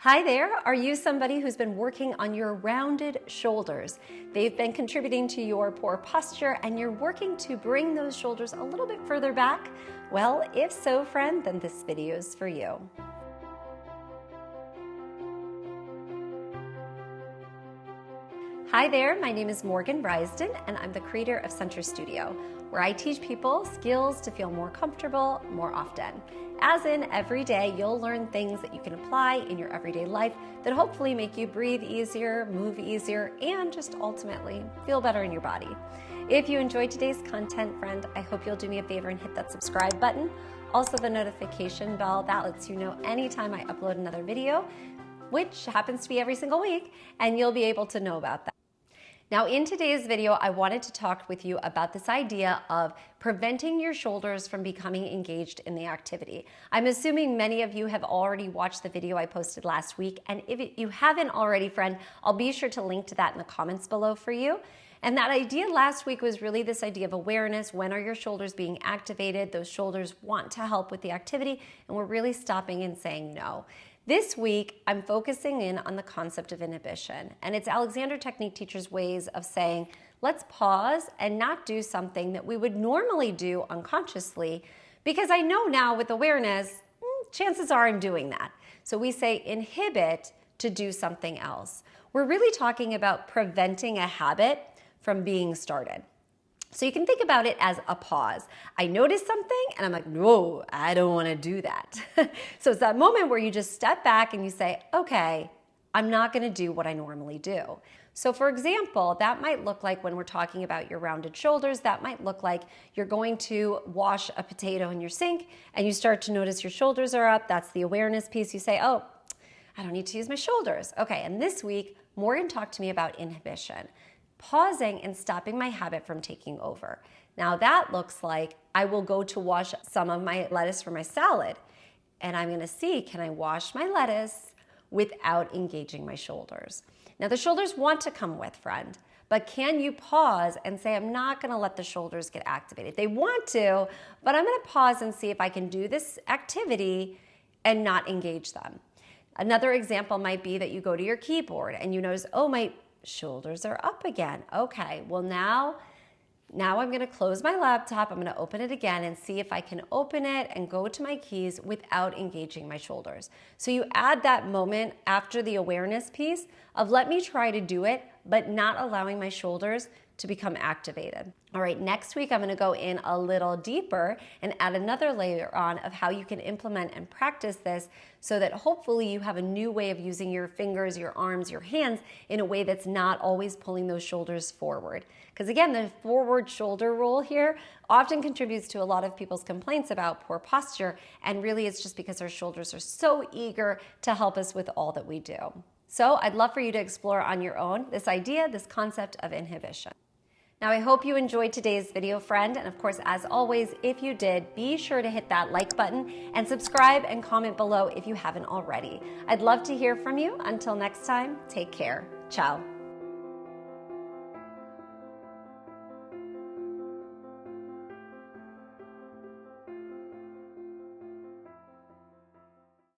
Hi there, are you somebody who's been working on your rounded shoulders? They've been contributing to your poor posture and you're working to bring those shoulders a little bit further back? Well, if so, friend, then this video is for you. Hi there, my name is Morgan Brysden and I'm the creator of Center Studio, where I teach people skills to feel more comfortable more often. As in, every day you'll learn things that you can apply in your everyday life that hopefully make you breathe easier, move easier, and just ultimately feel better in your body. If you enjoyed today's content, friend, I hope you'll do me a favor and hit that subscribe button. Also the notification bell, that lets you know anytime I upload another video, which happens to be every single week, and you'll be able to know about that. Now, in today's video, I wanted to talk with you about this idea of preventing your shoulders from becoming engaged in the activity. I'm assuming many of you have already watched the video I posted last week, and if you haven't already, friend, I'll be sure to link to that in the comments below for you. And that idea last week was really this idea of awareness. When are your shoulders being activated? Those shoulders want to help with the activity, and we're really stopping and saying no. This week, I'm focusing in on the concept of inhibition, and it's Alexander Technique Teacher's ways of saying, let's pause and not do something that we would normally do unconsciously, because I know now with awareness, chances are I'm doing that. So we say inhibit to do something else. We're really talking about preventing a habit from being started. So you can think about it as a pause. I notice something and I'm like, no, I don't want to do that. So it's that moment where you just step back and you say, okay, I'm not going to do what I normally do. So for example, that might look like when we're talking about your rounded shoulders, that might look like you're going to wash a potato in your sink and you start to notice your shoulders are up. That's the awareness piece. You say, oh, I don't need to use my shoulders. Okay, and this week, Morgan talked to me about inhibition. Pausing and stopping my habit from taking over. Now that looks like I will go to wash some of my lettuce for my salad, and I'm gonna see, can I wash my lettuce without engaging my shoulders? Now the shoulders want to come with, friend, but can you pause and say, I'm not gonna let the shoulders get activated? They want to, but I'm gonna pause and see if I can do this activity and not engage them. Another example might be that you go to your keyboard and you notice, oh, my shoulders are up again. Okay, well now I'm gonna close my laptop, I'm gonna open it again and see if I can open it and go to my keys without engaging my shoulders. So you add that moment after the awareness piece of let me try to do it, but not allowing my shoulders to become activated. All right, next week I'm gonna go in a little deeper and add another layer on of how you can implement and practice this so that hopefully you have a new way of using your fingers, your arms, your hands in a way that's not always pulling those shoulders forward. Because again, the forward shoulder roll here often contributes to a lot of people's complaints about poor posture, and really it's just because our shoulders are so eager to help us with all that we do. So I'd love for you to explore on your own this idea, this concept of inhibition. Now, I hope you enjoyed today's video, friend. And of course, as always, if you did, be sure to hit that like button and subscribe and comment below if you haven't already. I'd love to hear from you. Until next time, take care. Ciao.